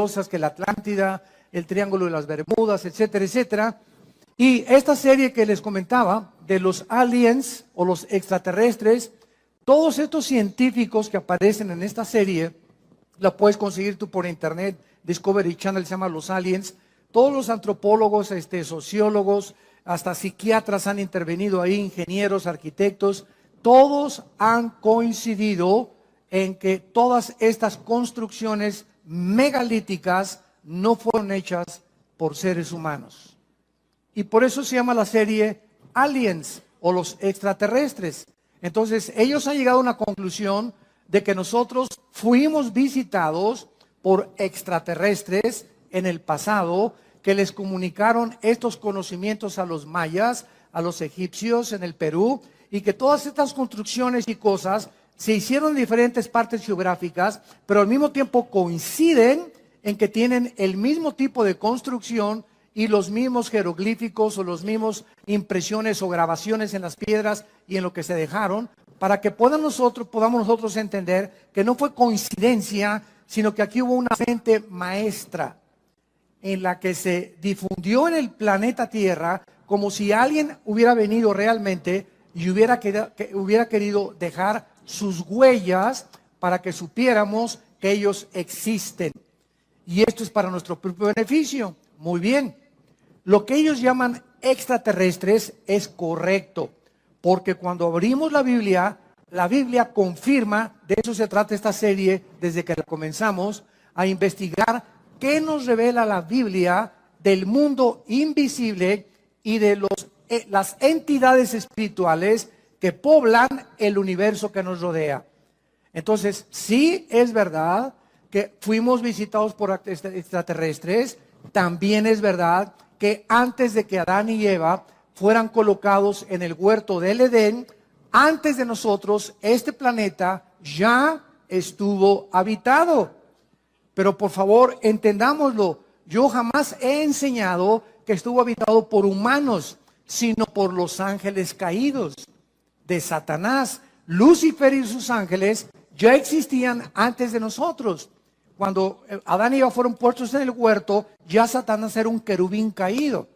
poderosas que la Atlántida, el Triángulo de las Bermudas, etcétera, etcétera. Y esta serie que les comentaba de los aliens o los extraterrestres, todos estos científicos que aparecen en esta serie, la puedes conseguir tú por internet, Discovery Channel se llama Los Aliens. Todos los antropólogos, sociólogos, hasta psiquiatras han intervenido ahí, ingenieros, arquitectos, todos han coincidido en que todas estas construcciones megalíticas no fueron hechas por seres humanos. Y por eso se llama la serie Aliens o los extraterrestres. Entonces, ellos han llegado a una conclusión de que nosotros fuimos visitados por extraterrestres en el pasado, que les comunicaron estos conocimientos a los mayas, a los egipcios en el Perú, y que todas estas construcciones y cosas se hicieron en diferentes partes geográficas, pero al mismo tiempo coinciden en que tienen el mismo tipo de construcción y los mismos jeroglíficos o los mismos impresiones o grabaciones en las piedras y en lo que se dejaron, para que podamos nosotros entender que no fue coincidencia, sino que aquí hubo una mente maestra en la que se difundió en el planeta Tierra como si alguien hubiera venido realmente y hubiera querido dejar sus huellas para que supiéramos que ellos existen. Y esto es para nuestro propio beneficio. Muy bien. Lo que ellos llaman extraterrestres es correcto, porque cuando abrimos la Biblia confirma, de eso se trata esta serie desde que la comenzamos, a investigar qué nos revela la Biblia del mundo invisible y de las entidades espirituales que poblan el universo que nos rodea. Entonces, sí es verdad que fuimos visitados por extraterrestres, también es verdad que antes de que Adán y Eva fueran colocados en el huerto del Edén, antes de nosotros, este planeta ya estuvo habitado. Pero por favor, entendámoslo, yo jamás he enseñado que estuvo habitado por humanos, sino por los ángeles caídos de Satanás. Lucifer y sus ángeles ya existían antes de nosotros. Cuando Adán y Eva fueron puestos en el huerto, ya Satanás era un querubín caído.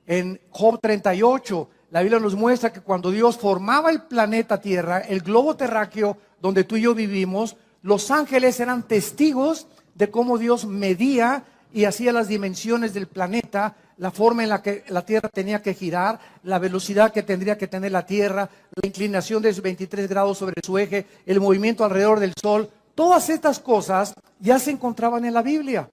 En Job 38, la Biblia nos muestra que cuando Dios formaba el planeta Tierra, el globo terráqueo donde tú y yo vivimos, los ángeles eran testigos de cómo Dios medía y hacía las dimensiones del planeta, la forma en la que la Tierra tenía que girar, la velocidad que tendría que tener la Tierra, la inclinación de 23 grados sobre su eje, el movimiento alrededor del Sol. Todas estas cosas ya se encontraban en la Biblia.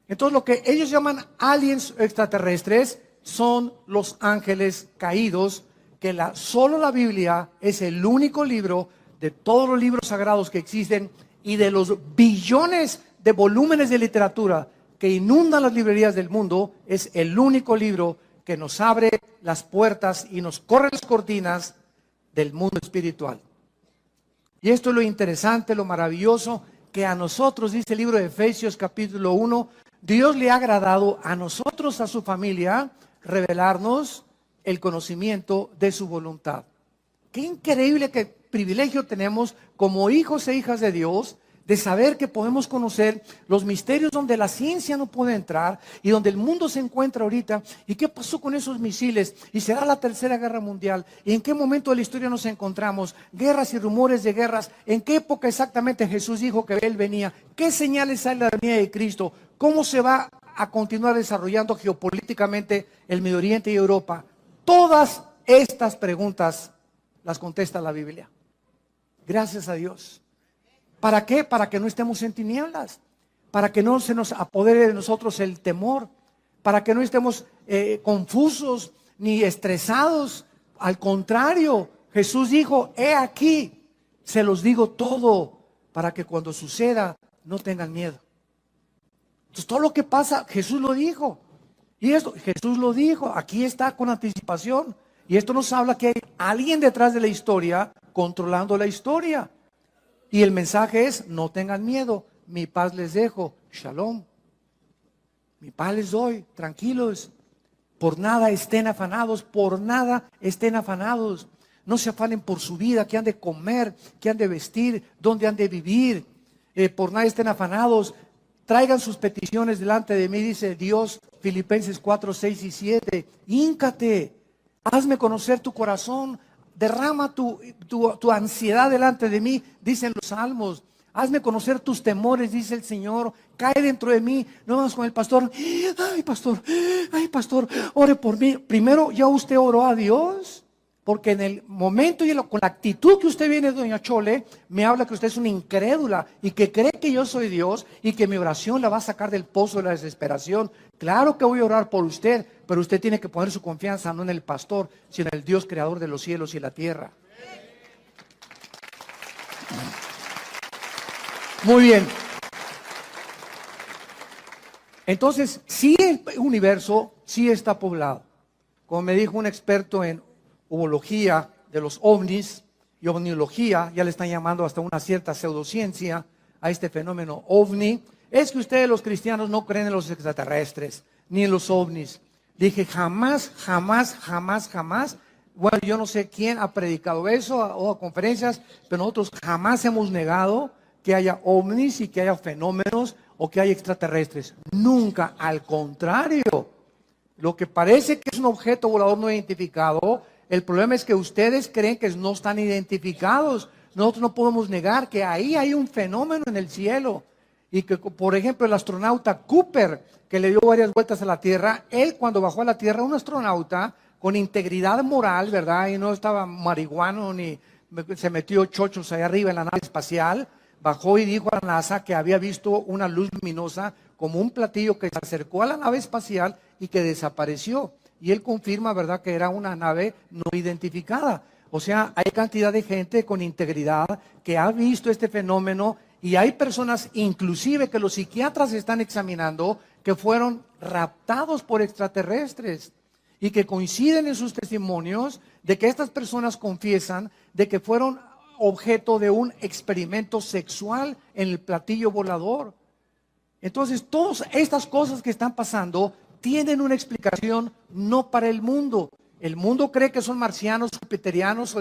Entonces lo que ellos llaman aliens extraterrestres son los ángeles caídos, que solo la Biblia es el único libro de todos los libros sagrados que existen y de los billones de volúmenes de literatura que inundan las librerías del mundo, es el único libro que nos abre las puertas y nos corre las cortinas del mundo espiritual. Y esto es lo interesante, lo maravilloso, que a nosotros, dice el libro de Efesios capítulo 1, Dios le ha agradado a nosotros, a su familia, revelarnos el conocimiento de su voluntad. Qué increíble, qué privilegio tenemos como hijos e hijas de Dios, de saber que podemos conocer los misterios donde la ciencia no puede entrar y donde el mundo se encuentra ahorita. ¿Y qué pasó con esos misiles? ¿Y será la tercera guerra mundial? ¿Y en qué momento de la historia nos encontramos? Guerras y rumores de guerras. ¿En qué época exactamente Jesús dijo que Él venía? ¿Qué señales hay de la venida de Cristo? ¿Cómo se va a continuar desarrollando geopolíticamente el Medio Oriente y Europa? Todas estas preguntas las contesta la Biblia. Gracias a Dios. ¿Para qué? Para que no estemos en tinieblas, para que no se nos apodere de nosotros el temor, para que no estemos confusos ni estresados. Al contrario, Jesús dijo, he aquí, se los digo todo, para que cuando suceda no tengan miedo. Entonces todo lo que pasa, Jesús lo dijo. Y esto, Jesús lo dijo, aquí está con anticipación. Y esto nos habla que hay alguien detrás de la historia controlando la historia. Y el mensaje es, no tengan miedo, mi paz les dejo, shalom. Mi paz les doy, tranquilos. Por nada estén afanados, por nada estén afanados. No se afanen por su vida, qué han de comer, qué han de vestir, dónde han de vivir. Por nada estén afanados. traigan sus peticiones delante de mí, dice Dios, Filipenses 4, 6 y 7. Híncate, hazme conocer tu corazón, derrama tu ansiedad delante de mí, dicen los salmos. Hazme conocer tus temores, dice el Señor. Cae dentro de mí. No vamos con el pastor. Ay, pastor, ore por mí. Primero, ¿ya usted oró a Dios? Porque en el momento y con la actitud que usted viene, doña Chole, me habla que usted es una incrédula y que cree que yo soy Dios y que mi oración la va a sacar del pozo de la desesperación. Claro que voy a orar por usted, pero usted tiene que poner su confianza no en el pastor, sino en el Dios creador de los cielos y la tierra. Muy bien. Entonces, sí, el universo sí está poblado. Como me dijo un experto en ufología de los ovnis y ovniología, ya le están llamando hasta una cierta pseudociencia a este fenómeno ovni, es que ustedes los cristianos no creen en los extraterrestres, ni en los ovnis. Dije, jamás. Bueno, yo no sé quién ha predicado eso o a conferencias, pero nosotros jamás hemos negado que haya ovnis y que haya fenómenos o que haya extraterrestres. Nunca, al contrario. Lo que parece que es un objeto volador no identificado, el problema es que ustedes creen que no están identificados. Nosotros no podemos negar que ahí hay un fenómeno en el cielo. Y que, por ejemplo, el astronauta Cooper, que le dio varias vueltas a la Tierra, él cuando bajó a la Tierra, un astronauta con integridad moral, ¿verdad? Y no estaba marihuano ni se metió chochos allá arriba en la nave espacial, bajó y dijo a la NASA que había visto una luz luminosa como un platillo que se acercó a la nave espacial y que desapareció. Y él confirma, ¿verdad?, que era una nave no identificada. O sea, hay cantidad de gente con integridad que ha visto este fenómeno y hay personas, inclusive que los psiquiatras están examinando, que fueron raptados por extraterrestres y que coinciden en sus testimonios de que estas personas confiesan de que fueron objeto de un experimento sexual en el platillo volador. Entonces, todas estas cosas que están pasando tienen una explicación no para el mundo. El mundo cree que son marcianos, jupiterianos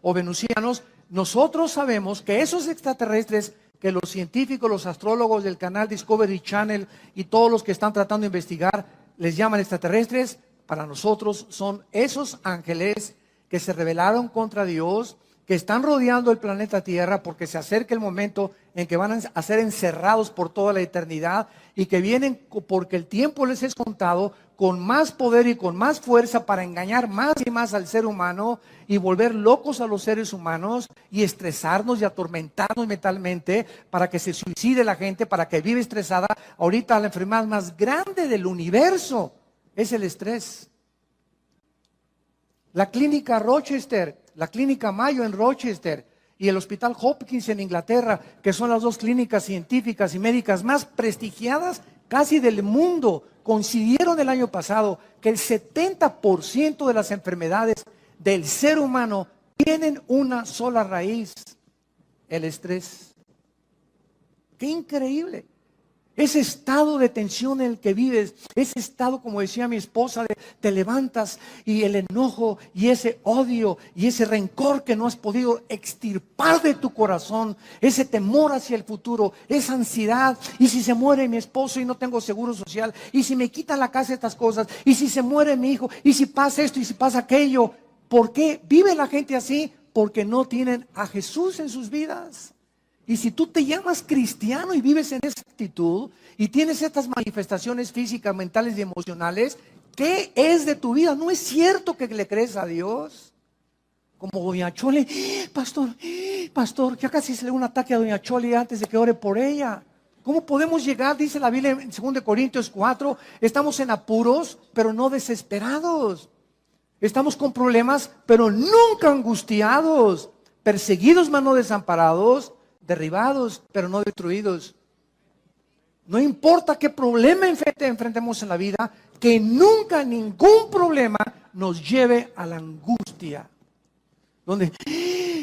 o venusianos. Nosotros sabemos que esos extraterrestres que los científicos, los astrólogos del canal Discovery Channel y todos los que están tratando de investigar les llaman extraterrestres, para nosotros son esos ángeles que se rebelaron contra Dios, que están rodeando el planeta Tierra porque se acerca el momento en que van a ser encerrados por toda la eternidad y que vienen porque el tiempo les es contado con más poder y con más fuerza para engañar más y más al ser humano y volver locos a los seres humanos y estresarnos y atormentarnos mentalmente para que se suicide la gente, para que viva estresada. Ahorita la enfermedad más grande del universo es el estrés. La clínica Rochester, la clínica Mayo en Rochester y el Hospital Hopkins en Inglaterra, que son las dos clínicas científicas y médicas más prestigiadas casi del mundo, coincidieron el año pasado que el 70% de las enfermedades del ser humano tienen una sola raíz: el estrés. ¡Qué increíble! Ese estado de tensión en el que vives, ese estado, como decía mi esposa, de te levantas y el enojo y ese odio y ese rencor que no has podido extirpar de tu corazón, ese temor hacia el futuro, esa ansiedad, y si se muere mi esposo y no tengo seguro social, y si me quitan la casa estas cosas, y si se muere mi hijo, y si pasa esto y si pasa aquello. ¿Por qué vive la gente así? Porque no tienen a Jesús en sus vidas. Y si tú te llamas cristiano y vives en esa actitud y tienes estas manifestaciones físicas, mentales y emocionales, ¿qué es de tu vida? ¿No es cierto que le crees a Dios? Como doña Chole, pastor, ya casi se le da un ataque a doña Chole antes de que ore por ella. ¿Cómo podemos llegar? Dice la Biblia en 2 Corintios 4, estamos en apuros, pero no desesperados. Estamos con problemas, pero nunca angustiados. Perseguidos, mas no desamparados. Derribados, pero no destruidos. No importa qué problema enfrentemos en la vida, que nunca ningún problema nos lleve a la angustia. Donde,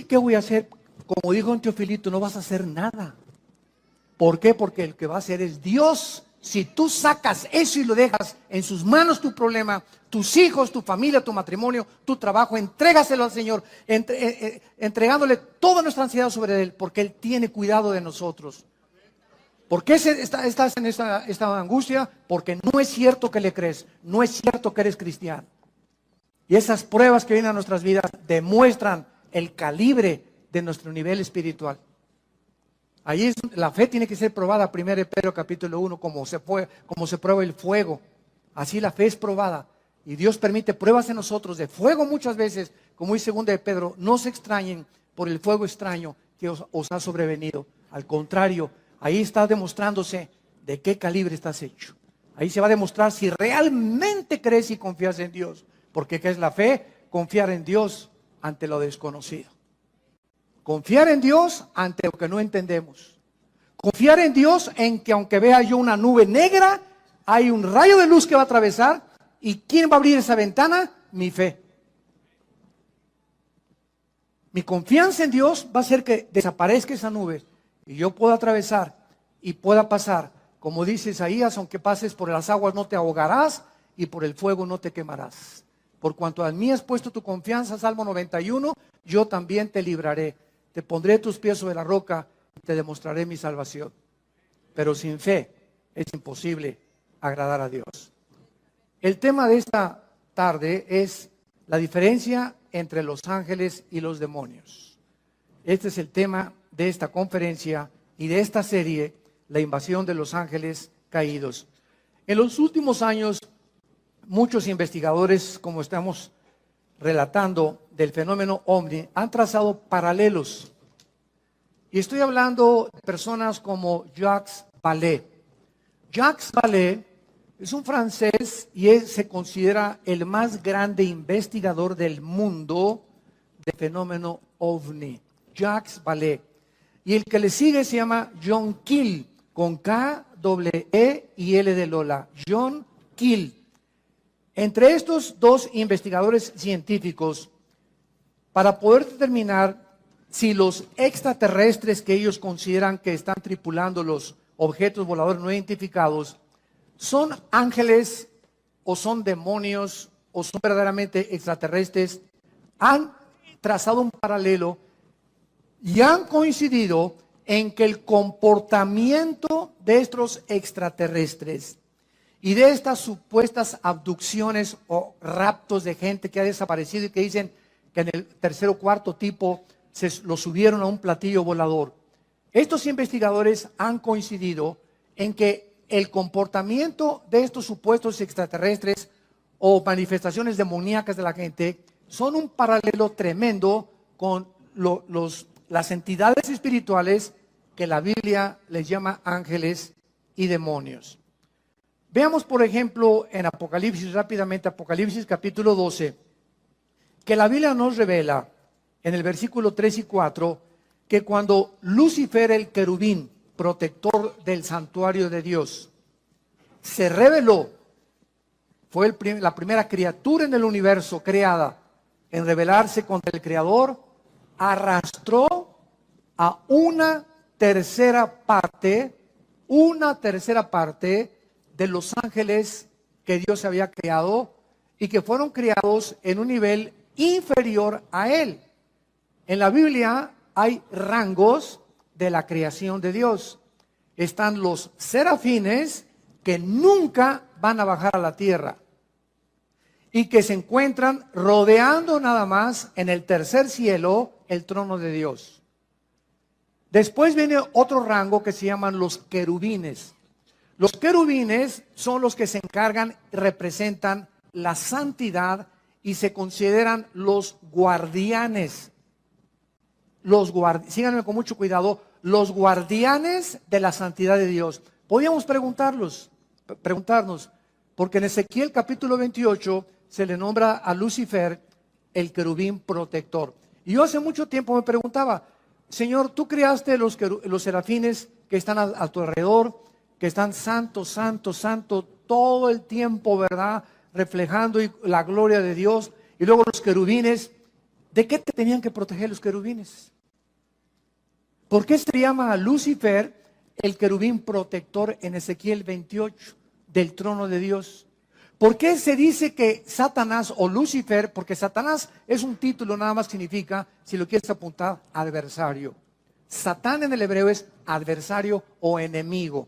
¿qué voy a hacer? Como dijo un Teofilito, no vas a hacer nada. ¿Por qué? Porque el que va a hacer es Dios. Si tú sacas eso y lo dejas en sus manos tu problema, tus hijos, tu familia, tu matrimonio, tu trabajo, entrégaselo al Señor, entregándole toda nuestra ansiedad sobre Él, porque Él tiene cuidado de nosotros. ¿Por qué estás en esta angustia? Porque no es cierto que le crees, no es cierto que eres cristiano. Y esas pruebas que vienen a nuestras vidas demuestran el calibre de nuestro nivel espiritual. Ahí la fe tiene que ser probada, 1 Pedro capítulo 1, como se prueba el fuego. Así la fe es probada. Y Dios permite pruebas en nosotros de fuego muchas veces, como dice 2 Pedro, no se extrañen por el fuego extraño que os ha sobrevenido. Al contrario, ahí está demostrándose de qué calibre estás hecho. Ahí se va a demostrar si realmente crees y confías en Dios. Porque ¿qué es la fe? Confiar en Dios ante lo desconocido. Confiar en Dios ante lo que no entendemos. Confiar en Dios en que aunque vea yo una nube negra, hay un rayo de luz que va a atravesar. ¿Y quién va a abrir esa ventana? Mi fe. Mi confianza en Dios va a hacer que desaparezca esa nube y yo pueda atravesar y pueda pasar. Como dice Isaías, aunque pases por las aguas no te ahogarás y por el fuego no te quemarás. Por cuanto a mí has puesto tu confianza, Salmo 91, yo también te libraré. Te pondré tus pies sobre la roca y te demostraré mi salvación. Pero sin fe es imposible agradar a Dios. El tema de esta tarde es la diferencia entre los ángeles y los demonios. Este es el tema de esta conferencia y de esta serie, la invasión de los ángeles caídos. En los últimos años, muchos investigadores, como estamos relatando del fenómeno OVNI, han trazado paralelos. Y estoy hablando de personas como Jacques Vallée. Jacques Vallée es un francés y se considera el más grande investigador del mundo del fenómeno OVNI. Jacques Vallée. Y el que le sigue se llama John Keel, con K, E y L de Lola. John Keel. Entre estos dos investigadores científicos, para poder determinar si los extraterrestres que ellos consideran que están tripulando los objetos voladores no identificados son ángeles o son demonios o son verdaderamente extraterrestres, han trazado un paralelo y han coincidido en que el comportamiento de estos extraterrestres y de estas supuestas abducciones o raptos de gente que ha desaparecido y que dicen que en el tercer o cuarto tipo lo subieron a un platillo volador. Estos investigadores han coincidido en que el comportamiento de estos supuestos extraterrestres o manifestaciones demoníacas de la gente son un paralelo tremendo con las entidades espirituales que la Biblia les llama ángeles y demonios. Veamos, por ejemplo, en Apocalipsis, rápidamente, Apocalipsis capítulo 12, que la Biblia nos revela en el versículo 3 y 4, que cuando Lucifer, el querubín, protector del santuario de Dios, se rebeló, fue la primera criatura en el universo creada en rebelarse contra el Creador, arrastró a una tercera parte de los ángeles que Dios había creado y que fueron creados en un nivel inferior a él. En la Biblia hay rangos de la creación de Dios. Están los serafines que nunca van a bajar a la tierra y que se encuentran rodeando nada más en el tercer cielo el trono de Dios. Después viene otro rango que se llaman los querubines. Los querubines son los que se encargan, representan la santidad y se consideran los guardianes. Síganme con mucho cuidado, los guardianes de la santidad de Dios. Podríamos preguntarnos, porque en Ezequiel capítulo 28 se le nombra a Lucifer el querubín protector. Y yo hace mucho tiempo me preguntaba, Señor, tú creaste los serafines que están a tu alrededor, que están santo, santo, santo todo el tiempo, ¿verdad? Reflejando la gloria de Dios. Y luego los querubines, ¿de qué te tenían que proteger los querubines? ¿Por qué se llama a Lucifer el querubín protector en Ezequiel 28 del trono de Dios? ¿Por qué se dice que Satanás o Lucifer, porque Satanás es un título, nada más significa, si lo quieres apuntar, adversario? Satán en el hebreo es adversario o enemigo.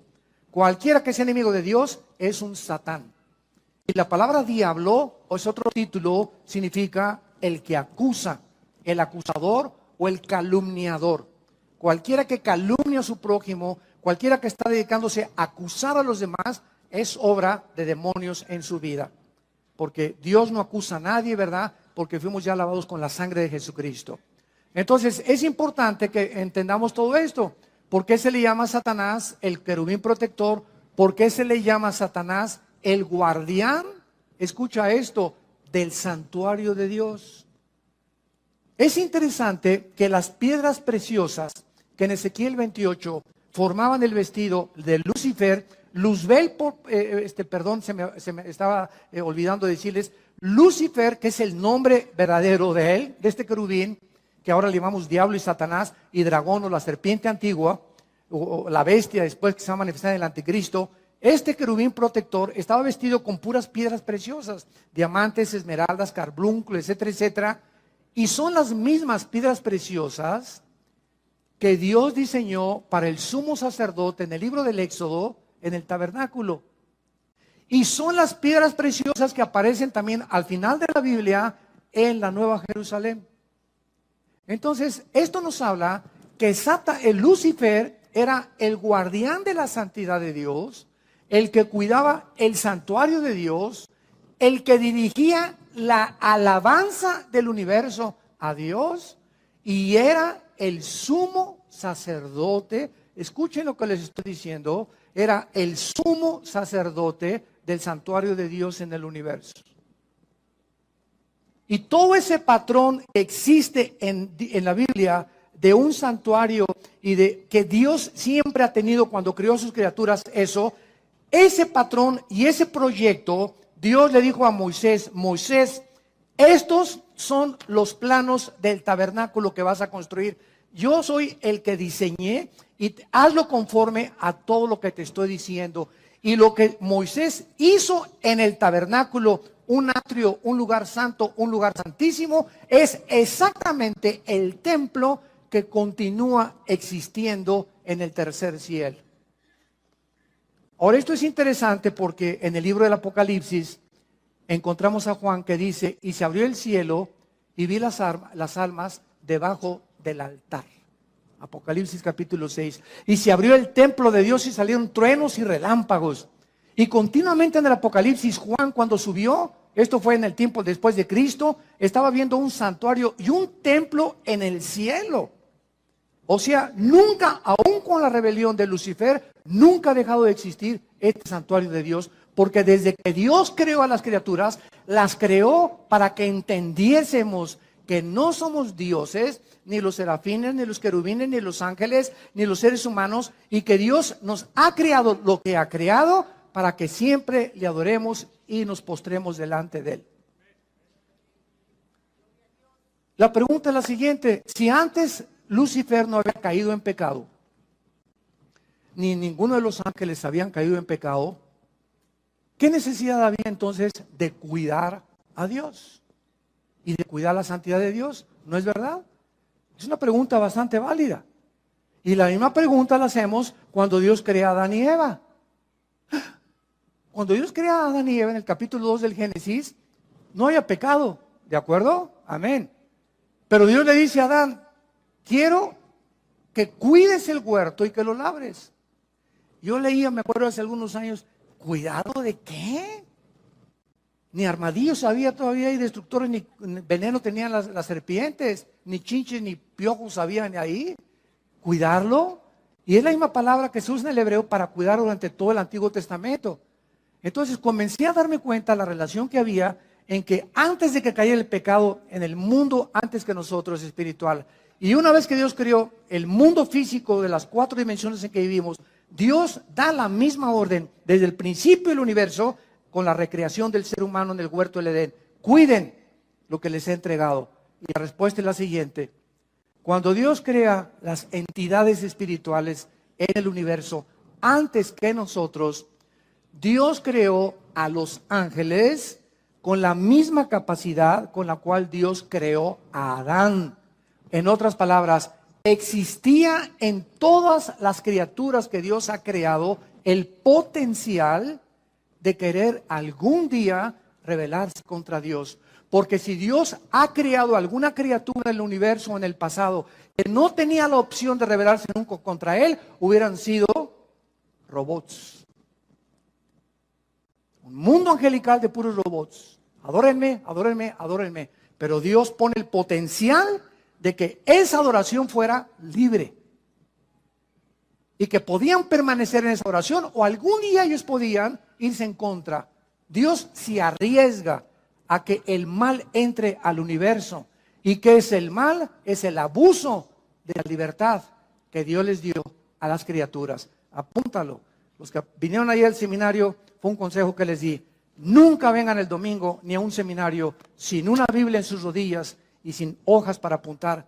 Cualquiera que sea enemigo de Dios es un Satán. Y la palabra diablo, o es otro título, significa el que acusa, el acusador o el calumniador. Cualquiera que calumnia a su prójimo, cualquiera que está dedicándose a acusar a los demás, es obra de demonios en su vida. Porque Dios no acusa a nadie, ¿verdad? Porque fuimos ya lavados con la sangre de Jesucristo. Entonces, es importante que entendamos todo esto. ¿Por qué se le llama a Satanás el querubín protector? ¿Por qué se le llama a Satanás el guardián? Escucha esto, del santuario de Dios. Es interesante que las piedras preciosas que en Ezequiel 28 formaban el vestido de Lucifer, Luzbel, se me estaba olvidando decirles, Lucifer, que es el nombre verdadero de él, de este querubín, que ahora le llamamos diablo y Satanás y dragón o la serpiente antigua, o la bestia después que se va a manifestar en el anticristo. Este querubín protector estaba vestido con puras piedras preciosas, diamantes, esmeraldas, carbúnculo, etcétera, etcétera. Y son las mismas piedras preciosas que Dios diseñó para el sumo sacerdote en el libro del Éxodo, en el tabernáculo. Y son las piedras preciosas que aparecen también al final de la Biblia en la Nueva Jerusalén. Entonces, esto nos habla que el Lucifer era el guardián de la santidad de Dios, el que cuidaba el santuario de Dios, el que dirigía la alabanza del universo a Dios, y era el sumo sacerdote. Escuchen lo que les estoy diciendo, era el sumo sacerdote del santuario de Dios en el universo. Y todo ese patrón que existe en la Biblia de un santuario y de que Dios siempre ha tenido cuando creó a sus criaturas, ese patrón y ese proyecto, Dios le dijo a Moisés, Moisés, estos son los planos del tabernáculo que vas a construir. Yo soy el que diseñé y hazlo conforme a todo lo que te estoy diciendo. Y lo que Moisés hizo en el tabernáculo, un atrio, un lugar santo, un lugar santísimo, es exactamente el templo que continúa existiendo en el tercer cielo. Ahora, esto es interesante porque en el libro del Apocalipsis encontramos a Juan que dice, y se abrió el cielo y vi las almas debajo del altar. Apocalipsis capítulo 6. Y se abrió el templo de Dios y salieron truenos y relámpagos. Y continuamente en el Apocalipsis, Juan cuando subió, esto fue en el tiempo después de Cristo, estaba viendo un santuario y un templo en el cielo. O sea, nunca, aún con la rebelión de Lucifer, nunca ha dejado de existir este santuario de Dios, porque desde que Dios creó a las criaturas, las creó para que entendiésemos que no somos dioses, ni los serafines, ni los querubines, ni los ángeles, ni los seres humanos, y que Dios nos ha creado lo que ha creado para que siempre le adoremos y nos postremos delante de Él. La pregunta es la siguiente: si antes Lucifer no había caído en pecado, ni ninguno de los ángeles habían caído en pecado, ¿qué necesidad había entonces de cuidar a Dios y de cuidar la santidad de Dios? ¿No es verdad? Es una pregunta bastante válida. Y la misma pregunta la hacemos cuando Dios crea a Adán y Eva. Cuando Dios crea a Adán y Eva en el capítulo 2 del Génesis, no había pecado, ¿de acuerdo? Amén. Pero Dios le dice a Adán, quiero que cuides el huerto y que lo labres. Yo leía, me acuerdo hace algunos años, ¿cuidado de qué? Ni armadillos había todavía y destructores, ni veneno tenían las serpientes, ni chinches, ni piojos habían ahí. ¿Cuidarlo? Y es la misma palabra que se usa en el hebreo para cuidar durante todo el Antiguo Testamento. Entonces comencé a darme cuenta de la relación que había en que antes de que cayera el pecado en el mundo, antes que nosotros, espiritual, y una vez que Dios creó el mundo físico de las 4 dimensiones en que vivimos, Dios da la misma orden desde el principio del universo con la recreación del ser humano en el huerto del Edén. Cuiden lo que les he entregado. Y la respuesta es la siguiente: cuando Dios crea las entidades espirituales en el universo, antes que nosotros, Dios creó a los ángeles con la misma capacidad con la cual Dios creó a Adán. En otras palabras, existía en todas las criaturas que Dios ha creado el potencial de querer algún día rebelarse contra Dios. Porque si Dios ha creado alguna criatura en el universo o en el pasado que no tenía la opción de rebelarse nunca contra Él, hubieran sido robots. Un mundo angelical de puros robots. Adórenme, adórenme, adórenme. Pero Dios pone el potencial de que esa adoración fuera libre. Y que podían permanecer en esa oración o algún día ellos podían irse en contra. Dios se arriesga a que el mal entre al universo. ¿Y qué es el mal? Es el abuso de la libertad que Dios les dio a las criaturas. Apúntalo. Los que vinieron ahí al seminario, fue un consejo que les di. Nunca vengan el domingo ni a un seminario sin una Biblia en sus rodillas y sin hojas para apuntar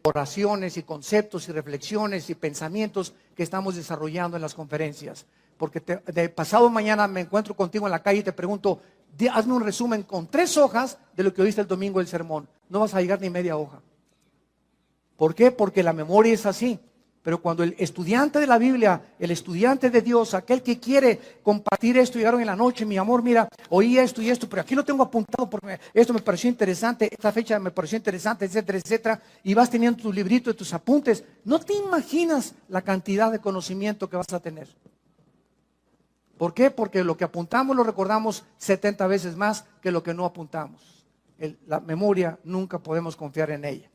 oraciones y conceptos y reflexiones y pensamientos que estamos desarrollando en las conferencias. Porque de pasado mañana me encuentro contigo en la calle y te pregunto, hazme un resumen con 3 hojas de lo que oíste el domingo del sermón. No vas a llegar ni media hoja. ¿Por qué? Porque la memoria es así. Pero cuando el estudiante de la Biblia, el estudiante de Dios, aquel que quiere compartir esto, llegaron en la noche, mi amor, mira, oí esto y esto, pero aquí lo tengo apuntado porque esto me pareció interesante, esta fecha me pareció interesante, etcétera, etcétera, y vas teniendo tu librito de tus apuntes. No te imaginas la cantidad de conocimiento que vas a tener. ¿Por qué? Porque lo que apuntamos lo recordamos 70 veces más que lo que no apuntamos. La memoria nunca podemos confiar en ella.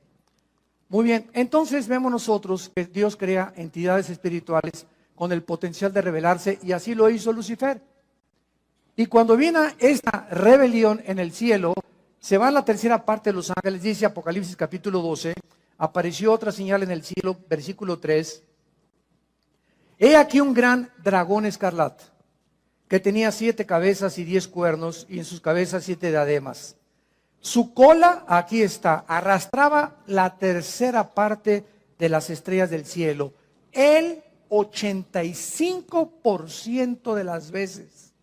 Muy bien, entonces vemos nosotros que Dios crea entidades espirituales con el potencial de rebelarse y así lo hizo Lucifer. Y cuando viene esta rebelión en el cielo, se va a la tercera parte de los ángeles, dice Apocalipsis capítulo 12, apareció otra señal en el cielo, versículo 3. He aquí un gran dragón escarlata, que tenía 7 cabezas y 10 cuernos, y en sus cabezas 7 diademas. Su cola, aquí está, arrastraba la tercera parte de las estrellas del cielo. El 85% de las veces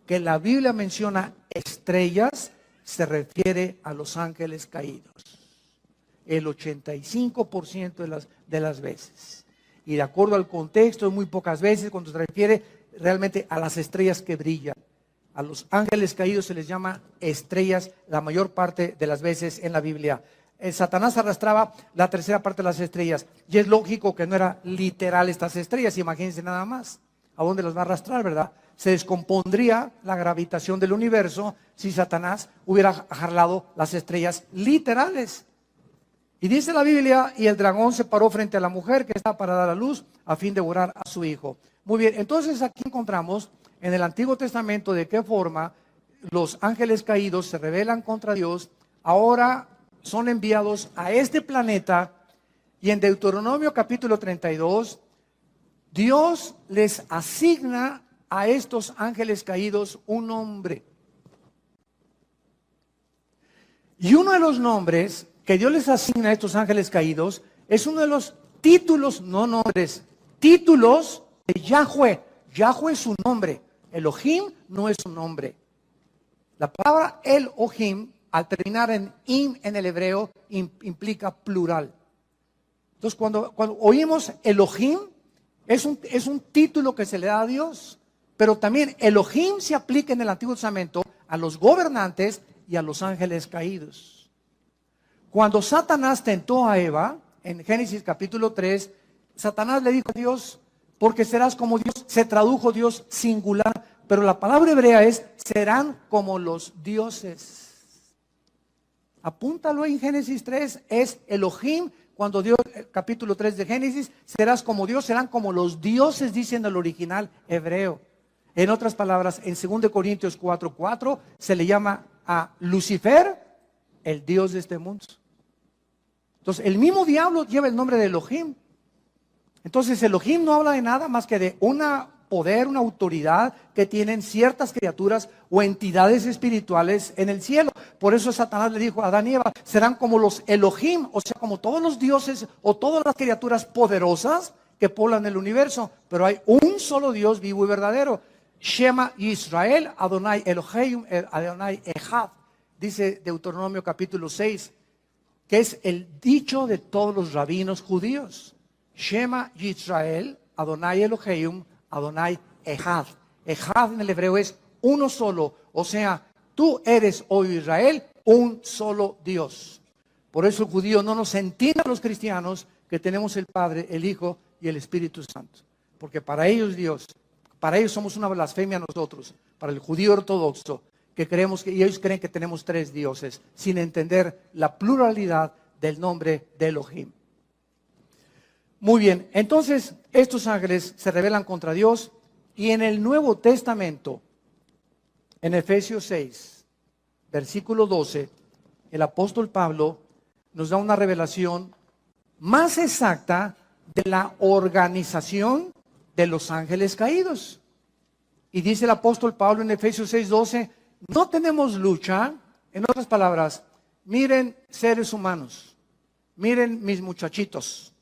que la Biblia menciona estrellas, se refiere a los ángeles caídos. El 85% de las veces. Y de acuerdo al contexto, muy pocas veces cuando se refiere realmente a las estrellas que brillan. A los ángeles caídos se les llama estrellas la mayor parte de las veces en la Biblia. Satanás arrastraba la tercera parte de las estrellas. Y es lógico que no era literal estas estrellas. Imagínense nada más. ¿A dónde las va a arrastrar, verdad? Se descompondría la gravitación del universo si Satanás hubiera jalado las estrellas literales. Y dice la Biblia, y el dragón se paró frente a la mujer que estaba para dar a luz a fin de devorar a su hijo. Muy bien, entonces aquí encontramos en el Antiguo Testamento de qué forma los ángeles caídos se rebelan contra Dios, ahora son enviados a este planeta y en Deuteronomio capítulo 32, Dios les asigna a estos ángeles caídos un nombre. Y uno de los nombres que Dios les asigna a estos ángeles caídos es uno de los títulos, no nombres, títulos de Yahweh. Yahweh es su nombre. Elohim no es su nombre. La palabra Elohim, al terminar en im en el hebreo, implica plural. Entonces, cuando oímos Elohim, es un título que se le da a Dios. Pero también Elohim se aplica en el Antiguo Testamento a los gobernantes y a los ángeles caídos. Cuando Satanás tentó a Eva, en Génesis capítulo 3, Satanás le dijo a Dios, porque serás como Dios, se tradujo Dios singular, pero la palabra hebrea es, serán como los dioses. Apúntalo en Génesis 3, es Elohim, cuando Dios, capítulo 3 de Génesis, serás como Dios, serán como los dioses, dice en el original hebreo. En otras palabras, en 2 Corintios 4:4, se le llama a Lucifer el Dios de este mundo. Entonces, el mismo diablo lleva el nombre de Elohim. Entonces, Elohim no habla de nada más que de un poder, una autoridad que tienen ciertas criaturas o entidades espirituales en el cielo. Por eso Satanás le dijo a Adán y Eva, serán como los Elohim, o sea, como todos los dioses o todas las criaturas poderosas que poblan el universo. Pero hay un solo Dios vivo y verdadero. Shema Israel, Adonai Elohim, Adonai Echad, dice Deuteronomio capítulo 6. que es el dicho de todos los rabinos judíos. Shema Yisrael, Adonai Elohim, Adonai Echad. Echad en el hebreo es uno solo, o sea, tú eres, oh Israel, un solo Dios. Por eso el judío no nos entiende a los cristianos que tenemos el Padre, el Hijo y el Espíritu Santo. Porque para ellos Dios, para ellos somos una blasfemia nosotros, para el judío ortodoxo, que creemos que, y ellos creen que tenemos tres dioses, sin entender la pluralidad del nombre de Elohim. Muy bien, entonces estos ángeles se rebelan contra Dios y en el Nuevo Testamento, en Efesios 6, versículo 12, el apóstol Pablo nos da una revelación más exacta de la organización de los ángeles caídos. Y dice el apóstol Pablo en Efesios 6:12, no tenemos lucha, en otras palabras, miren seres humanos, miren mis muchachitos.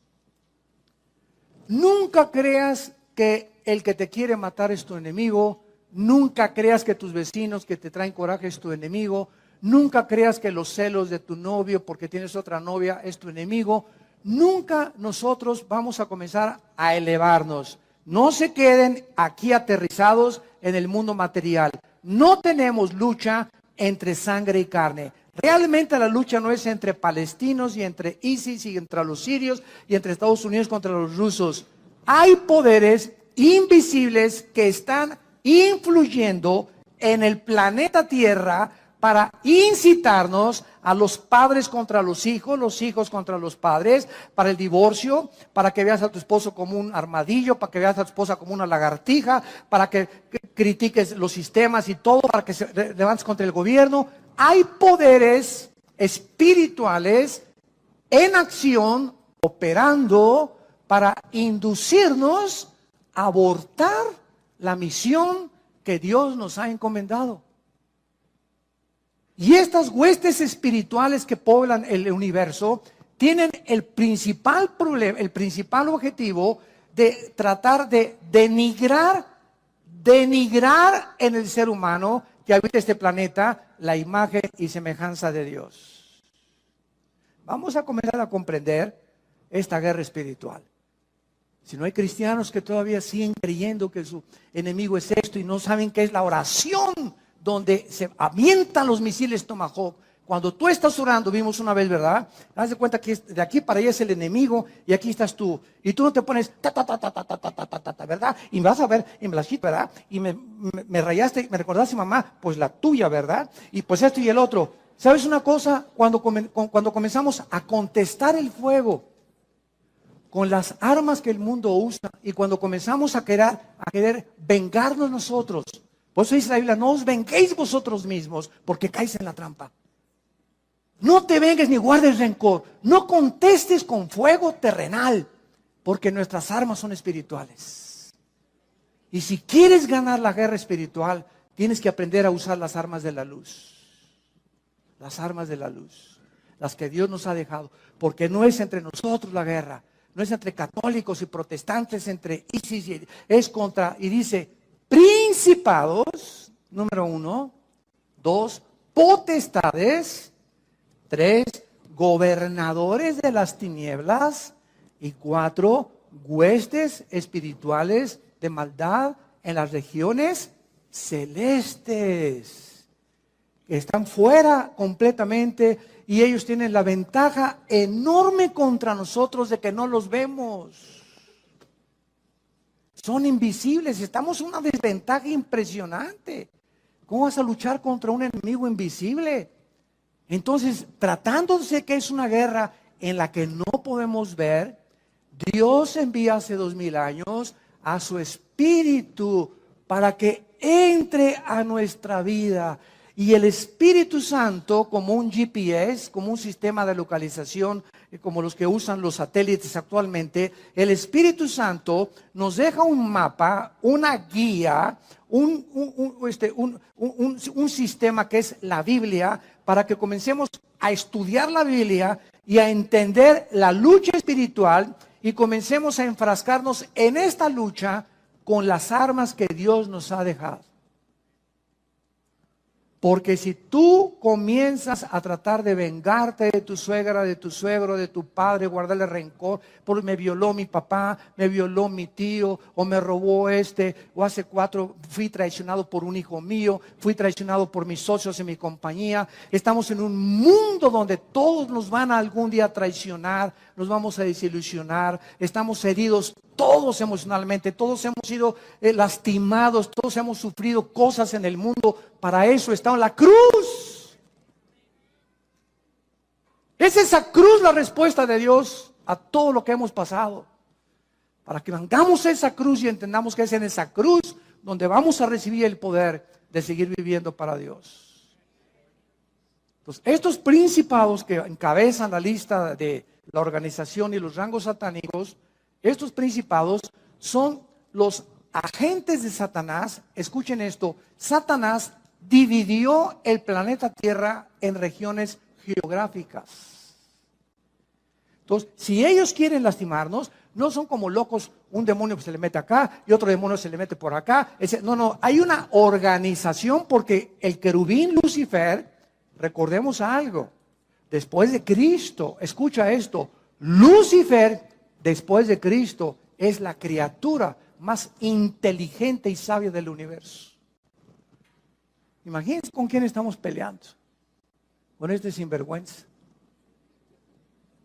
Nunca creas que el que te quiere matar es tu enemigo, nunca creas que tus vecinos que te traen coraje es tu enemigo, nunca creas que los celos de tu novio porque tienes otra novia es tu enemigo. Nunca nosotros vamos a comenzar a elevarnos. No se queden aquí aterrizados en el mundo material. No tenemos lucha entre sangre y carne. Realmente la lucha no es entre palestinos y entre ISIS y entre los sirios y entre Estados Unidos contra los rusos. Hay poderes invisibles que están influyendo en el planeta Tierra para incitarnos a los padres contra los hijos contra los padres, para el divorcio, para que veas a tu esposo como un armadillo, para que veas a tu esposa como una lagartija, para que critiques los sistemas y todo, para que se levantes contra el gobierno. Hay poderes espirituales en acción, operando para inducirnos a abortar la misión que Dios nos ha encomendado. Y estas huestes espirituales que poblan el universo tienen el principal problema, el principal objetivo de tratar de denigrar en el ser humano que habita este planeta la imagen y semejanza de Dios. Vamos a comenzar a comprender esta guerra espiritual. Si no hay cristianos que todavía siguen creyendo que su enemigo es esto y no saben qué es la oración, donde se avientan los misiles Tomahawk. Cuando tú estás orando, vimos una vez, ¿verdad? Haz de cuenta que de aquí para allá es el enemigo y aquí estás tú. Y tú no te pones ¿verdad? Y me vas a ver, y me la chita, ¿verdad? Y me rayaste, me recordaste, mamá, pues la tuya, ¿verdad? Y pues esto y el otro. ¿Sabes una cosa? Cuando comenzamos a contestar el fuego con las armas que el mundo usa y cuando comenzamos a querer vengarnos nosotros. Por eso dice la Biblia, no os venguéis vosotros mismos, porque caéis en la trampa. No te vengues ni guardes rencor. No contestes con fuego terrenal, porque nuestras armas son espirituales. Y si quieres ganar la guerra espiritual, tienes que aprender a usar las armas de la luz. Las armas de la luz, las que Dios nos ha dejado. Porque no es entre nosotros la guerra, no es entre católicos y protestantes, entre ISIS, es contra, y dice, principados, número 1, 2, potestades, 3, gobernadores de las tinieblas y 4, huestes espirituales de maldad en las regiones celestes. Están fuera completamente y ellos tienen la ventaja enorme contra nosotros de que no los vemos. Son invisibles, estamos en una desventaja impresionante. ¿Cómo vas a luchar contra un enemigo invisible? Entonces, tratándose que es una guerra en la que no podemos ver, Dios envía hace 2000 años a su Espíritu para que entre a nuestra vida. Y el Espíritu Santo, como un GPS, como un sistema de localización, como los que usan los satélites actualmente, el Espíritu Santo nos deja un mapa, una guía, un sistema que es la Biblia, para que comencemos a estudiar la Biblia y a entender la lucha espiritual y comencemos a enfrascarnos en esta lucha con las armas que Dios nos ha dejado. Porque si tú comienzas a tratar de vengarte de tu suegra, de tu suegro, de tu padre, guardarle rencor, porque me violó mi papá, me violó mi tío, o me robó o hace 4 fui traicionado por un hijo mío, fui traicionado por mis socios en mi compañía. Estamos en un mundo donde todos nos van a algún día traicionar, nos vamos a desilusionar, estamos heridos todos emocionalmente, todos hemos sido lastimados, todos hemos sufrido cosas en el mundo. Para eso está en la cruz. Es esa cruz la respuesta de Dios a todo lo que hemos pasado. Para que vengamos esa cruz y entendamos que es en esa cruz donde vamos a recibir el poder de seguir viviendo para Dios. Entonces, estos principados que encabezan la lista de la organización y los rangos satánicos, estos principados son los agentes de Satanás. Escuchen esto, Satanás dividió el planeta Tierra en regiones geográficas. Entonces, si ellos quieren lastimarnos, no son como locos, un demonio que se le mete acá y otro demonio se le mete por acá. No, hay una organización, porque el querubín Lucifer, recordemos algo, después de Cristo, escucha esto, Lucifer, después de Cristo, es la criatura más inteligente y sabia del universo. Imagínense con quién estamos peleando. Con este sinvergüenza,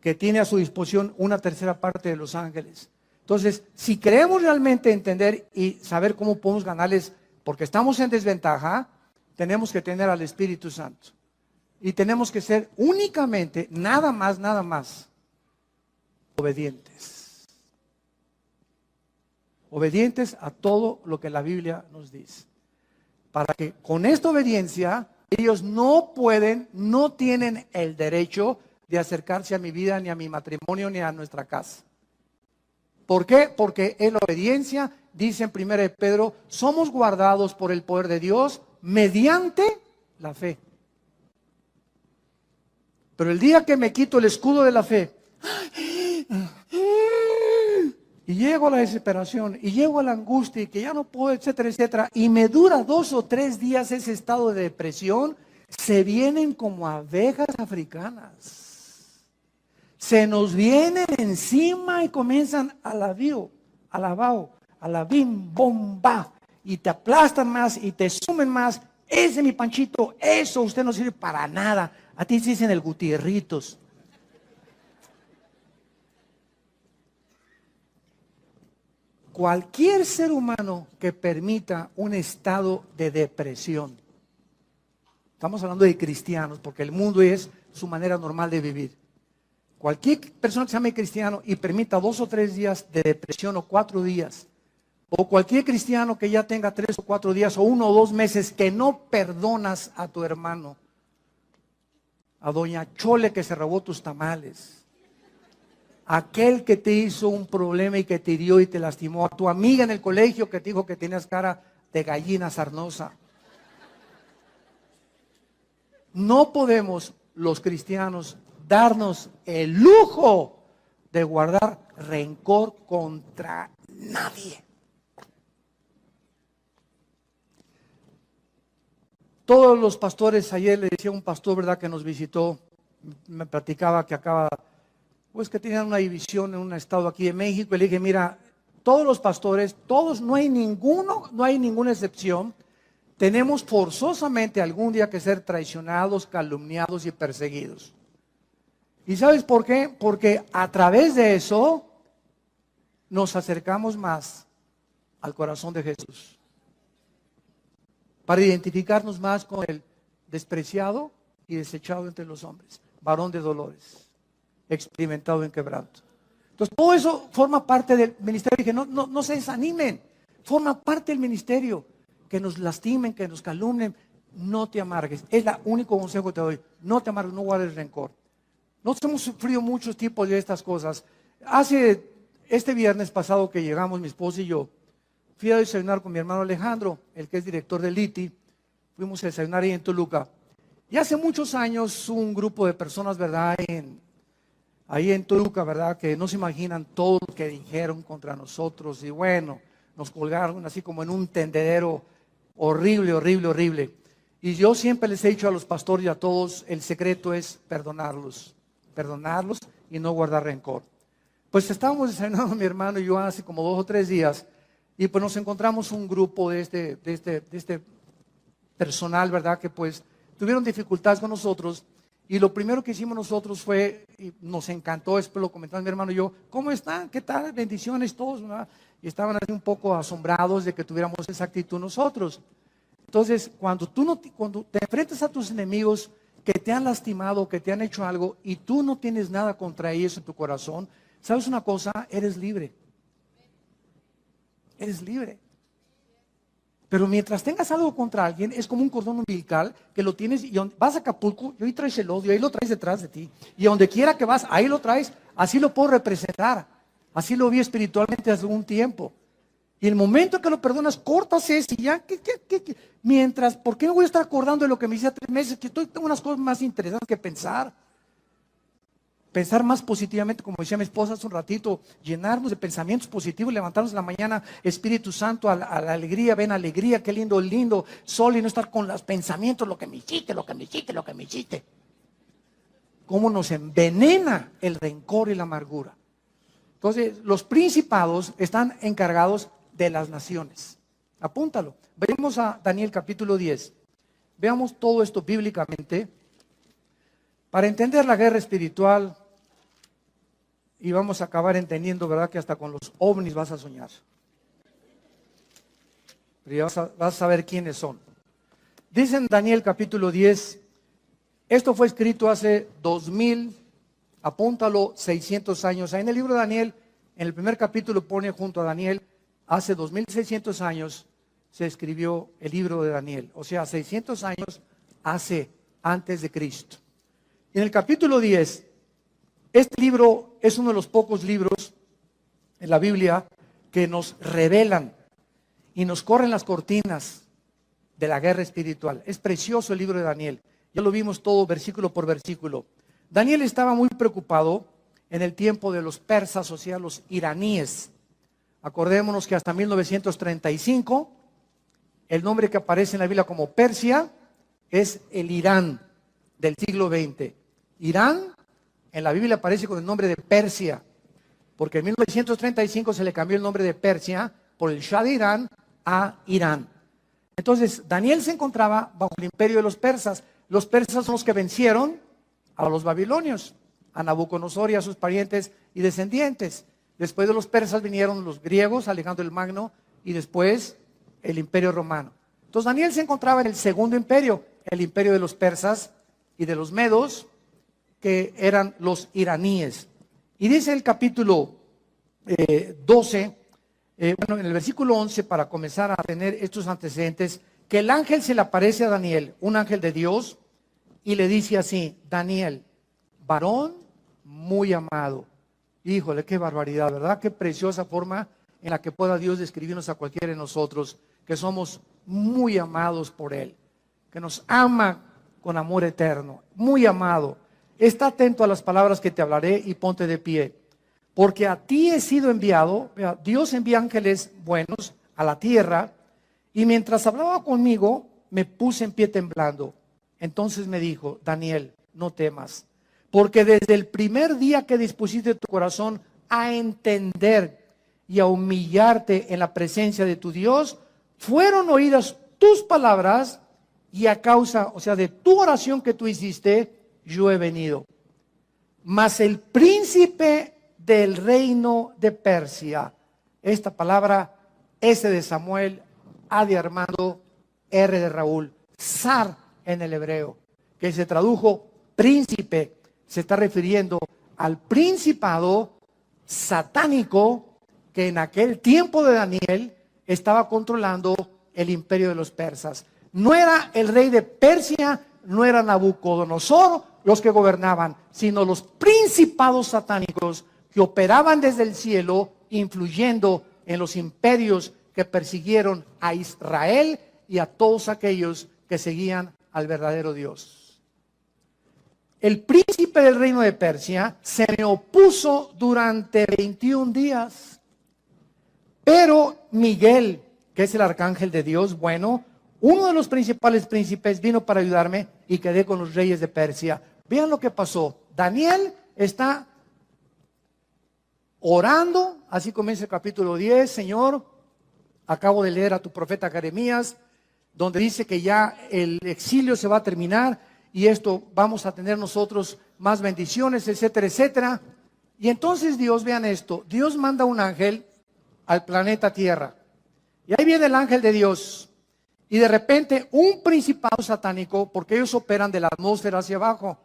que tiene a su disposición 1/3 parte de los ángeles. Entonces, si queremos realmente entender y saber cómo podemos ganarles, porque estamos en desventaja, tenemos que tener al Espíritu Santo. Y tenemos que ser únicamente, nada más, obedientes. Obedientes a todo lo que la Biblia nos dice. Para que con esta obediencia ellos no tienen el derecho de acercarse a mi vida, ni a mi matrimonio, ni a nuestra casa. ¿Por qué? Porque en la obediencia, dice en 1 de Pedro, somos guardados por el poder de Dios mediante la fe. Pero el día que me quito el escudo de la fe, y llego a la desesperación, y llego a la angustia, y que ya no puedo, etcétera, etcétera, y me dura 2 o 3 días ese estado de depresión, se vienen como abejas africanas. Se nos vienen encima y comienzan a la bim, bomba, y te aplastan más, y te sumen más. Ese mi Panchito, eso usted no sirve para nada. A ti se dicen el Gutierritos. Cualquier ser humano que permita un estado de depresión, estamos hablando de cristianos, porque el mundo es su manera normal de vivir. Cualquier persona que se llame cristiano y permita 2 o 3 días de depresión, o 4 días, o cualquier cristiano que ya tenga 3 o 4 días, o 1 o 2 meses que no perdonas a tu hermano, a doña Chole que se robó tus tamales, aquel que te hizo un problema y que te hirió y te lastimó, a tu amiga en el colegio que te dijo que tenías cara de gallina sarnosa. No podemos los cristianos darnos el lujo de guardar rencor contra nadie. Todos los pastores, ayer le decía a un pastor, ¿verdad?, que nos visitó, me platicaba que pues que tenían una división en un estado aquí de México, y le dije, mira, todos los pastores, todos, no hay ninguna excepción, tenemos forzosamente algún día que ser traicionados, calumniados y perseguidos. ¿Y sabes por qué? Porque a través de eso nos acercamos más al corazón de Jesús, para identificarnos más con el despreciado y desechado entre los hombres, varón de dolores, experimentado en quebranto. Entonces, todo eso forma parte del ministerio. Dije, no se desanimen, forma parte del ministerio. Que nos lastimen, que nos calumnien, no te amargues. Es el único consejo que te doy. No te amargues, no guardes rencor. Nosotros hemos sufrido muchos tipos de estas cosas. Este viernes pasado que llegamos, mi esposa y yo, fui a desayunar con mi hermano Alejandro, el que es director del ITI. Fuimos a desayunar ahí en Toluca. Y hace muchos años un grupo de personas, ¿verdad?, ahí en Toluca, ¿verdad?, que no se imaginan todo lo que dijeron contra nosotros. Y bueno, nos colgaron así como en un tendedero horrible. Y yo siempre les he dicho a los pastores y a todos, el secreto es perdonarlos y no guardar rencor. Pues estábamos desayunando mi hermano y yo hace como 2 o 3 días y pues nos encontramos un grupo de este personal, ¿verdad? Que pues tuvieron dificultades con nosotros y lo primero que hicimos nosotros fue, y nos encantó, después lo comentaba mi hermano y yo, ¿cómo están? ¿Qué tal? Bendiciones todos, ¿verdad? Y estaban así un poco asombrados de que tuviéramos esa actitud nosotros. Entonces, cuando te enfrentas a tus enemigos que te han lastimado, que te han hecho algo y tú no tienes nada contra ellos en tu corazón, ¿sabes una cosa? Eres libre. Eres libre. Pero mientras tengas algo contra alguien, es como un cordón umbilical que lo tienes y vas a Acapulco y ahí traes el odio, ahí lo traes detrás de ti. Y a donde quiera que vas, ahí lo traes. Así lo puedo representar. Así lo vi espiritualmente hace un tiempo. Y el momento que lo perdonas, cortas ese y ya, mientras, ¿por qué me voy a estar acordando de lo que me hice hace 3 meses? Que tengo unas cosas más interesantes que pensar. Pensar más positivamente, como decía mi esposa hace un ratito, llenarnos de pensamientos positivos, levantarnos en la mañana, Espíritu Santo, a la alegría, ven alegría, qué lindo sol y no estar con los pensamientos, lo que me hiciste. Cómo nos envenena el rencor y la amargura. Entonces, los principados están encargados de las naciones. Apúntalo. Venimos a Daniel capítulo 10. Veamos todo esto bíblicamente para entender la guerra espiritual y vamos a acabar entendiendo, ¿verdad? Que hasta con los ovnis vas a soñar. Pero ya vas a saber quiénes son. Dice en Daniel capítulo 10, esto fue escrito hace 2000, apúntalo, 600 años. Ahí en el libro de Daniel, en el primer capítulo pone junto a Daniel, hace 2600 años se escribió el libro de Daniel. O sea, 600 años antes de Cristo. En el capítulo 10, este libro es uno de los pocos libros en la Biblia que nos revelan y nos corren las cortinas de la guerra espiritual. Es precioso el libro de Daniel. Ya lo vimos todo versículo por versículo. Daniel estaba muy preocupado en el tiempo de los persas, o sea, los iraníes. Acordémonos que hasta 1935, el nombre que aparece en la Biblia como Persia es el Irán del siglo XX. Irán en la Biblia aparece con el nombre de Persia, porque en 1935 se le cambió el nombre de Persia por el Shah de Irán a Irán. Entonces, Daniel se encontraba bajo el imperio de los persas. Los persas son los que vencieron a los babilonios, a Nabucodonosor y a sus parientes y descendientes. Después de los persas vinieron los griegos, Alejandro el Magno, y después el imperio romano. Entonces Daniel se encontraba en el segundo imperio, el imperio de los persas y de los medos, que eran los iraníes. Y dice el capítulo 12, en el versículo 11, para comenzar a tener estos antecedentes, que el ángel se le aparece a Daniel, un ángel de Dios, y le dice así: Daniel, varón muy amado. Híjole, qué barbaridad, ¿verdad? Qué preciosa forma en la que pueda Dios describirnos a cualquiera de nosotros, que somos muy amados por Él, que nos ama con amor eterno, muy amado. Está atento a las palabras que te hablaré y ponte de pie, porque a ti he sido enviado. Dios envía ángeles buenos a la tierra, y mientras hablaba conmigo, me puse en pie temblando. Entonces me dijo: Daniel, no temas, porque desde el primer día que dispusiste tu corazón a entender y a humillarte en la presencia de tu Dios, fueron oídas tus palabras, y a causa, o sea, de tu oración que tú hiciste, yo he venido. Mas el príncipe del reino de Persia, esta palabra S de Samuel, A de Armando, R de Raúl, Zar en el hebreo, que se tradujo príncipe, se está refiriendo al principado satánico que en aquel tiempo de Daniel estaba controlando el imperio de los persas. No era el rey de Persia, no era Nabucodonosor los que gobernaban, sino los principados satánicos que operaban desde el cielo, influyendo en los imperios que persiguieron a Israel y a todos aquellos que seguían al verdadero Dios. El príncipe del reino de Persia se me opuso durante 21 días, pero Miguel, que es el arcángel de Dios, bueno, Uno de los principales príncipes vino para ayudarme y quedé con los reyes de Persia. Vean lo que pasó. Daniel está orando, así comienza el capítulo 10. Señor, acabo de leer a tu profeta Jeremías, donde dice que ya el exilio se va a terminar y esto vamos a tener nosotros más bendiciones, etcétera, etcétera. Y entonces Dios, vean esto, Dios manda un ángel al planeta Tierra. Y ahí viene el ángel de Dios. Y de repente un principado satánico, porque ellos operan de la atmósfera hacia abajo.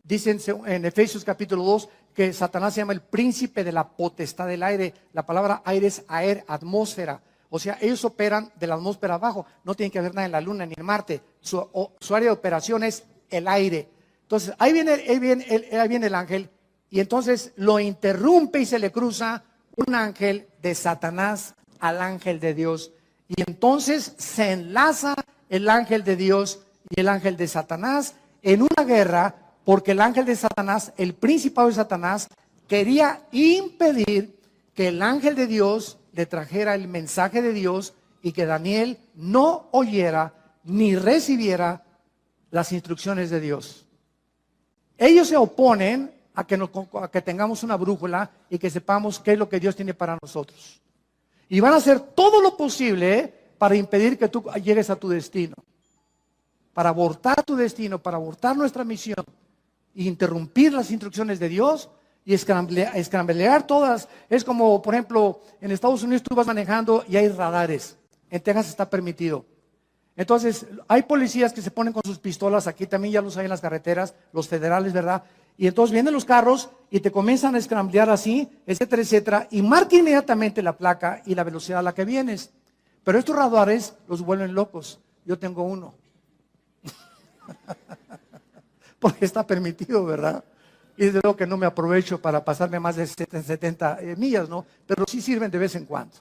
Dicen en Efesios capítulo 2 que Satanás se llama el príncipe de la potestad del aire. La palabra aire es aer, atmósfera. O sea, ellos operan de la atmósfera abajo. No tienen que ver nada en la luna ni en Marte. Su área de operación es el aire. Entonces, ahí viene el ángel. Y entonces lo interrumpe y se le cruza un ángel de Satanás al ángel de Dios. Y entonces se enlaza el ángel de Dios y el ángel de Satanás en una guerra, porque el ángel de Satanás, el principado de Satanás, quería impedir que el ángel de Dios le trajera el mensaje de Dios y que Daniel no oyera ni recibiera las instrucciones de Dios. Ellos se oponen a que tengamos una brújula y que sepamos qué es lo que Dios tiene para nosotros. Y van a hacer todo lo posible para impedir que tú llegues a tu destino, para abortar tu destino, para abortar nuestra misión, e interrumpir las instrucciones de Dios y escramblear todas. Es como, por ejemplo, en Estados Unidos tú vas manejando y hay radares. En Texas está permitido. Entonces, hay policías que se ponen con sus pistolas, aquí también ya los hay en las carreteras, los federales, ¿verdad? Y entonces vienen los carros y te comienzan a escramblear así, etcétera, etcétera, y marca inmediatamente la placa y la velocidad a la que vienes. Pero estos radares los vuelven locos. Yo tengo uno. Porque está permitido, ¿verdad? Y desde luego que no me aprovecho para pasarme más de 70 millas, ¿no? Pero sí sirven de vez en cuando.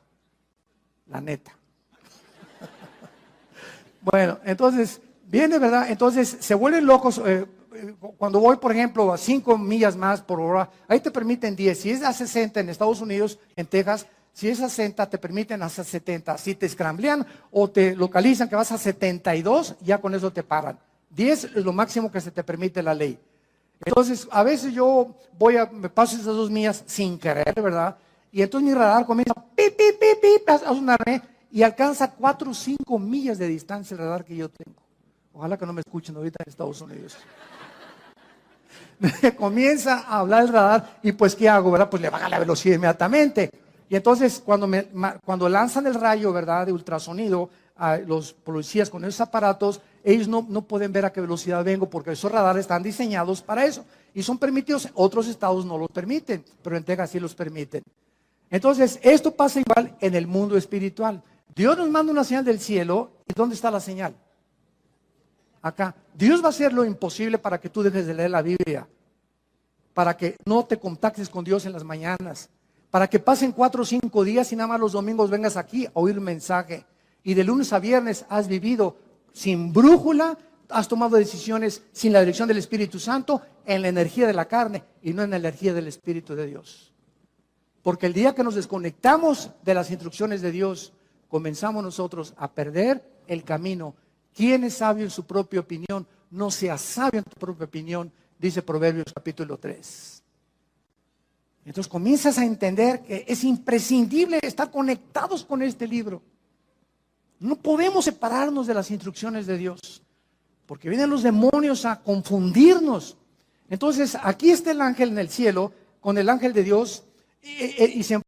La neta. Bueno, entonces, viene, ¿verdad? Entonces, se vuelven locos. Cuando voy, por ejemplo, a 5 millas más por hora, ahí te permiten 10. Si es a 60 en Estados Unidos, en Texas, si es a 60, te permiten hasta 70. Si te escramblean o te localizan que vas a 72, ya con eso te paran. 10 es lo máximo que se te permite la ley. Entonces, a veces yo me paso esas 2 millas sin querer, ¿verdad? Y entonces mi radar comienza pip, pip, pip, pip, a sonarme y alcanza 4 o 5 millas de distancia el radar que yo tengo. Ojalá que no me escuchen ahorita en Estados Unidos. Me comienza a hablar el radar y pues ¿qué hago, verdad? Pues le baja la velocidad inmediatamente. Y entonces cuando lanzan el rayo, ¿verdad? De ultrasonido a los policías con esos aparatos, ellos no pueden ver a qué velocidad vengo porque esos radares están diseñados para eso y son permitidos. Otros estados no los permiten, pero en Texas sí los permiten. Entonces esto pasa igual en el mundo espiritual. Dios nos manda una señal del cielo. ¿Y dónde está la señal? Acá. Dios va a hacer lo imposible para que tú dejes de leer la Biblia, para que no te contactes con Dios en las mañanas, para que pasen 4 o 5 días y nada más los domingos vengas aquí a oír un mensaje. Y de lunes a viernes has vivido sin brújula, has tomado decisiones sin la dirección del Espíritu Santo, en la energía de la carne y no en la energía del Espíritu de Dios. Porque el día que nos desconectamos de las instrucciones de Dios, comenzamos nosotros a perder el camino. ¿Quién es sabio en su propia opinión? No seas sabio en tu propia opinión, dice Proverbios capítulo 3. Entonces comienzas a entender que es imprescindible estar conectados con este libro. No podemos separarnos de las instrucciones de Dios, porque vienen los demonios a confundirnos. Entonces aquí está el ángel en el cielo con el ángel de Dios y se